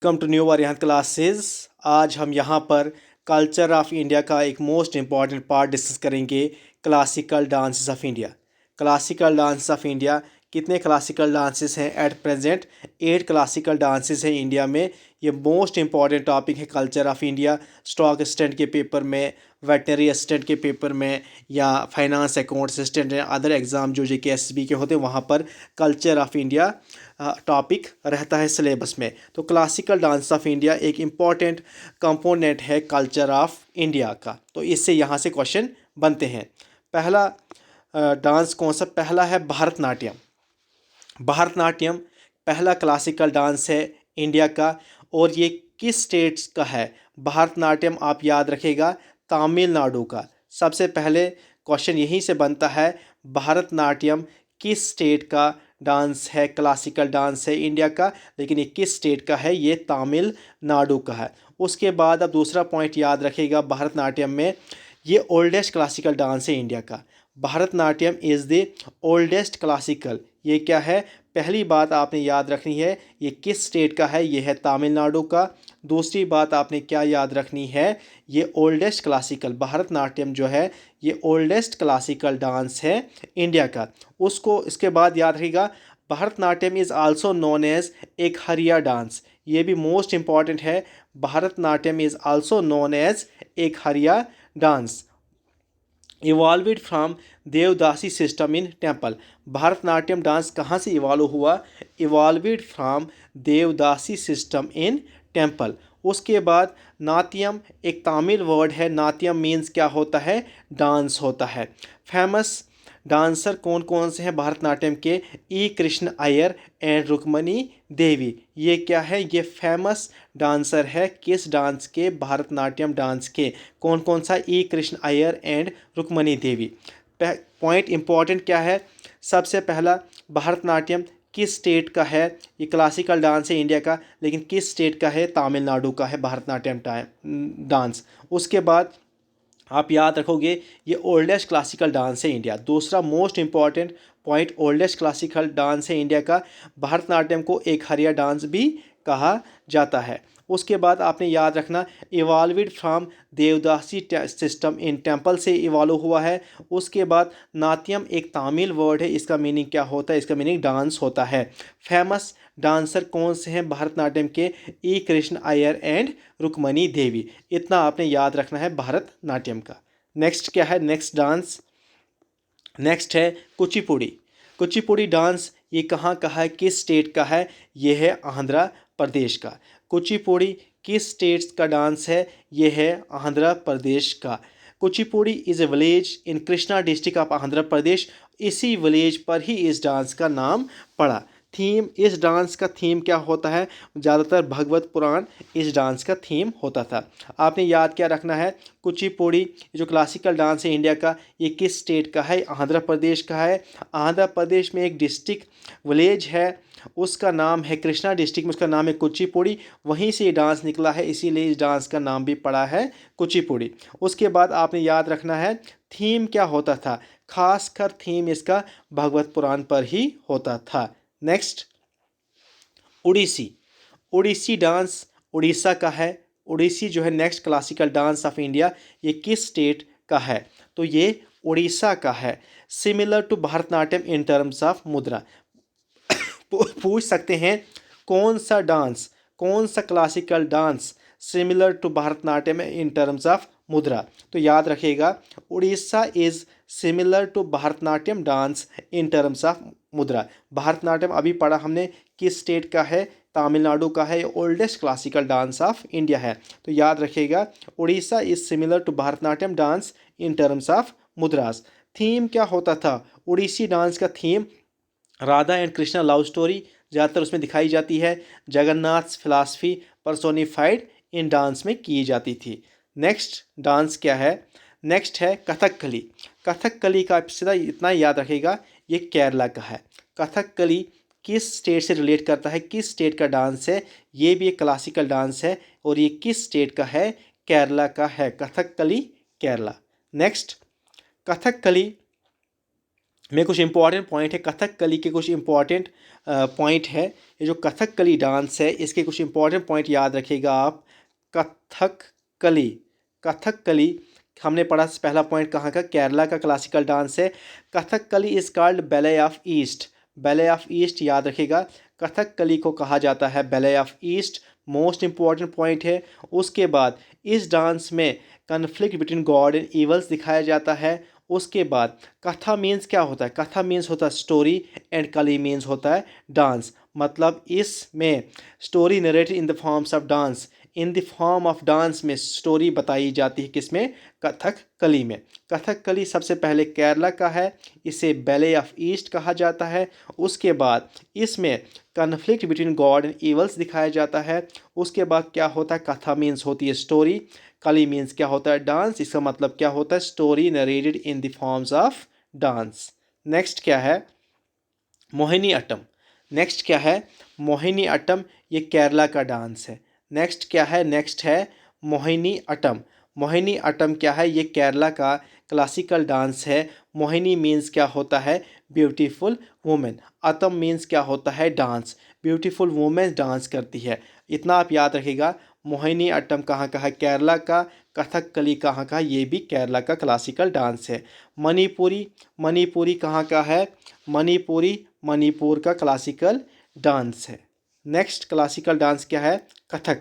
Welcome to new वरियन classes. आज हम यहाँ पर कल्चर ऑफ इंडिया का एक मोस्ट इम्पॉर्टेंट पार्ट डिस्कस करेंगे, classical dances of India. Classical dances of India, कितने क्लासिकल डांसेस हैं एट प्रेजेंट? 8 क्लासिकल डांसेस हैं इंडिया में। ये मोस्ट इम्पॉर्टेंट टॉपिक है culture of India. Stock assistant के पेपर में, वेटनरी असिस्टेंट के पेपर में, या फाइनेंस अकाउंट असिस्टेंट या अदर एग्ज़ाम जो JKSSB के होते हैं वहाँ पर कल्चर ऑफ इंडिया टॉपिक रहता है सिलेबस में। तो क्लासिकल डांस ऑफ इंडिया एक इम्पॉर्टेंट कंपोनेंट है कल्चर ऑफ इंडिया का। तो इससे यहाँ से क्वेश्चन बनते हैं। पहला डांस कौन सा? पहला है भारतनाट्यम। भारतनाट्यम पहला क्लासिकल डांस है इंडिया का। और ये किस स्टेट्स का है? भारतनाट्यम आप याद रखेगा तमिलनाडु का। सबसे पहले क्वेश्चन यहीं से बनता है, भारतनाट्यम किस स्टेट का डांस है? क्लासिकल डांस है इंडिया का, लेकिन ये किस स्टेट का है? ये तमिलनाडु का है। उसके बाद अब दूसरा पॉइंट याद रखेगा, भारतनाट्यम में ये ओल्डेस्ट क्लासिकल डांस है इंडिया का। Bharatanatyam is the oldest classical. ये क्या है? पहली बात आपने याद रखनी है, ये किस स्टेट का है? ये है तमिलनाडु का। दूसरी बात आपने क्या याद रखनी है? ये ओल्डेस्ट क्लासिकल, भारतनाट्यम जो है ये ओल्डेस्ट क्लासिकल डांस है इंडिया का। उसको इसके बाद याद रखिएगा, Bharatanatyam is also known as Ekaharya dance. ये भी मोस्ट इंपॉर्टेंट है। Bharatanatyam is also known as Ekaharya dance. Evolved from Devadasi system in temple. Bharatanatyam dance कहाँ से इवॉल्व हुआ? Evolved from Devadasi system in temple. उसके बाद नाट्यम एक तमिल वर्ड है। नाट्यम मीन्स क्या होता है? डांस होता है। फेमस डांसर कौन कौन से हैं भारतनाट्यम के? ई कृष्ण अय्यर एंड रुक्मणी देवी। ये क्या है? ये फेमस डांसर है। किस डांस के? भारतनाट्यम डांस के। कौन कौन सा? E Krishna Iyer and Rukmini Devi. Point important क्या है? सबसे पहला, भारतनाट्यम किस स्टेट का है? ये क्लासिकल डांस है इंडिया का, लेकिन किस स्टेट का है? तमिलनाडु का है भारतनाट्यम डांस। उसके बाद आप याद रखोगे ये ओल्डेस्ट क्लासिकल डांस है इंडिया। दूसरा most important point, oldest classical dance है इंडिया का। भारतनाट्यम को एक हरिया डांस भी कहा जाता है। उसके बाद आपने याद रखना, evolved from Devadasi system in temple से इवॉल्व हुआ है। उसके बाद नाट्यम एक तमिल वर्ड है, इसका मीनिंग क्या होता है? इसका मीनिंग डांस होता है। फेमस डांसर कौन से हैं भारतनाट्यम के? ई कृष्ण अय्यर एंड रुक्मणी देवी। इतना आपने याद रखना है भारतनाट्यम का। नेक्स्ट क्या है? नेक्स्ट डांस, नेक्स्ट है कुचिपुड़ी। कुचिपुड़ी डांस ये कहाँ का है? किस स्टेट का है? ये है आंध्र प्रदेश का। कुचिपुड़ी किस स्टेट का डांस है? ये है आंध्र प्रदेश का। Kuchipudi is a village in Krishna district of Andhra Pradesh. इसी विलेज पर ही इस डांस का नाम पड़ा। थीम, इस डांस का थीम क्या होता है? ज़्यादातर भगवत पुराण इस डांस का थीम होता था। आपने याद क्या रखना है? कुचिपुड़ी जो क्लासिकल डांस है इंडिया का, ये किस स्टेट का है? आंध्र प्रदेश का है। आंध्र प्रदेश में एक डिस्ट्रिक्ट विलेज है, उसका नाम है कृष्णा डिस्ट्रिक्ट में, उसका नाम है कुचिपुड़ी। वहीं से ये डांस निकला है, इसीलिए इस डांस का नाम भी पड़ा है कुचिपुड़ी। उसके बाद आपने याद रखना है थीम क्या होता था? खासकर थीम इसका भगवत पुराण पर ही होता था। नेक्स्ट, उड़ीसी। उड़ीसी डांस उड़ीसा का है। उड़ीसी जो है next classical dance of India, ये किस स्टेट का है? तो ये उड़ीसा का है। Similar to Bharatanatyam in terms of mudra. पूछ सकते हैं कौन सा डांस, कौन सा classical dance similar to Bharatanatyam in terms of mudra? तो याद रखिएगा, Orissa is similar to Bharatanatyam dance in terms of mudra. Bharatanatyam अभी पढ़ा हमने, किस स्टेट का है? तमिलनाडु का है। Oldest classical dance of India है। तो याद रखिएगा, Orissa is similar to Bharatanatyam dance in terms of mudras. Theme क्या होता था? उड़ीसी डांस का theme Radha and Krishna love story ज़्यादातर उसमें दिखाई जाती है। Jagannath philosophy personified in dance में की जाती थी। नेक्स्ट डांस क्या है? नेक्स्ट है कथकली। कथकली का सीधा इतना याद रखिएगा, ये केरला का है। कथकली किस स्टेट से रिलेट करता है? किस स्टेट का डांस है? ये भी एक क्लासिकल डांस है, और ये किस स्टेट का है? केरला का है। कथकली केरला। नेक्स्ट, कथकली में कुछ इंपॉर्टेंट पॉइंट है, कथकली के कुछ इंपॉर्टेंट पॉइंट है। ये जो कथकली डांस है इसके कुछ इंपॉर्टेंट पॉइंट याद रखिएगा आप। कथकली, कथकली हमने पढ़ा पहला पॉइंट कहाँ का, केरला का क्लासिकल डांस है। Kathakali is called belle of east, belle of east याद रखिएगा, कथकली को कहा जाता है belle of east, most important point है। उसके बाद इस डांस में conflict between God and evils दिखाया जाता है। उसके बाद कथा मीन्स क्या होता है, कथा मीन्स होता है स्टोरी एंड कली मीन्स होता है डांस। मतलब इसमें story narrated in the forms of dance, in the form of dance में स्टोरी बताई जाती है, किसमें, कथकली में। कथकली सबसे पहले केरला का है, इसे बैले ऑफ ईस्ट कहा जाता है। उसके बाद इसमें conflict between God and evils दिखाया जाता है। उसके बाद क्या होता है, कथा मीन्स होती है स्टोरी, कली मीन्स क्या होता है, डांस। इसका मतलब क्या होता है, story narrated in the forms of dance. Next क्या है, मोहिनी अट्टम। नेक्स्ट क्या है, मोहिनी अट्टम, ये केरला का डांस है। नेक्स्ट क्या है, नेक्स्ट है मोहिनी अट्टम। मोहिनी अट्टम क्या है, ये केरला का क्लासिकल डांस है। मोहिनी मीन्स क्या होता है, ब्यूटीफुल वुमेन। अट्टम मीन्स क्या होता है, डांस, ब्यूटीफुल वुमेन डांस करती है। इतना आप याद रखिएगा। मोहिनी अट्टम कहाँ का है, केरला का। कथकली कहाँ का, ये भी केरला का क्लासिकल डांस है। मणिपुरी, मणिपुरी कहाँ का है, मणिपुरी मणिपुर का क्लासिकल डांस है। नेक्स्ट क्लासिकल डांस क्या है, कथक।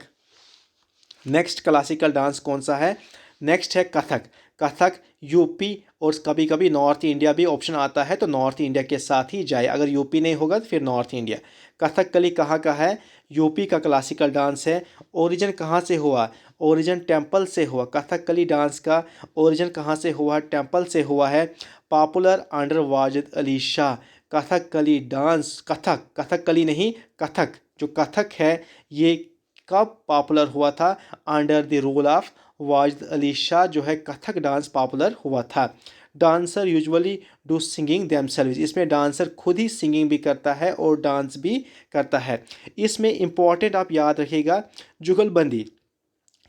नेक्स्ट क्लासिकल डांस कौन सा है, नेक्स्ट है कथक। कथक यूपी और कभी कभी नॉर्थ इंडिया भी ऑप्शन आता है, तो नॉर्थ इंडिया के साथ ही जाए, अगर यूपी नहीं होगा तो फिर नॉर्थ इंडिया। कथकली कहाँ का है, यूपी का क्लासिकल डांस है। ओरिजिन कहाँ से हुआ, ओरिजिन टेम्पल से हुआ। कथकली डांस का ओरिजिन कहाँ से हुआ, टेम्पल से हुआ है। Popular under Wajid Ali Shah. Kathakali dance, Kathak, Kathakali नहीं कथक, जो कथक है ये कब पॉपुलर हुआ था, under the rule of Wajid Ali Shah जो है कथक डांस पॉपुलर हुआ था। Dancer usually do singing themselves, इसमें डांसर खुद ही सिंगिंग भी करता है और डांस भी करता है। इसमें इंपॉर्टेंट आप याद रखिएगा, जुगलबंदी।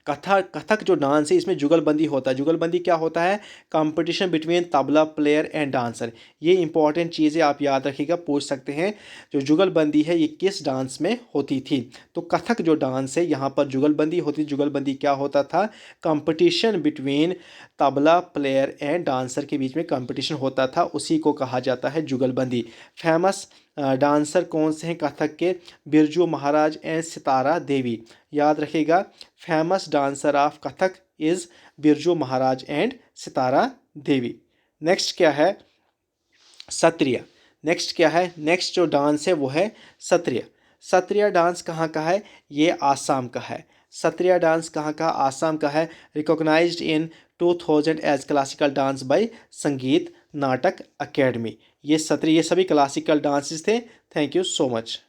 कथक जो डांस है इसमें जुगलबंदी होता है। जुगलबंदी क्या होता है, competition between tabla player and dancer. ये इंपॉर्टेंट चीज़ें आप याद रखिएगा, पूछ सकते हैं। जो जुगलबंदी है ये किस डांस में होती थी, तो कथक जो डांस है यहाँ पर जुगलबंदी होती। जुगलबंदी क्या होता था, competition between tabla player and dancer के बीच में कंपटीशन होता था, उसी को कहा जाता है जुगलबंदी। फेमस डांसर कौन से हैं कथक के, बिरजू महाराज एंड सितारा देवी। याद रखिएगा, famous dancer of Kathak is Birju Maharaj and Sitara Devi. Next क्या है, सत्रिया। नेक्स्ट क्या है, नेक्स्ट जो डांस है वो है सत्रिया। सत्रिया डांस कहाँ का है, ये आसाम का है। सत्रिया डांस कहाँ का, आसाम का है। Recognised in 2000 as classical dance by Sangeet Natak academy. ये सभी क्लासिकल डांसेस थे। Thank you so much.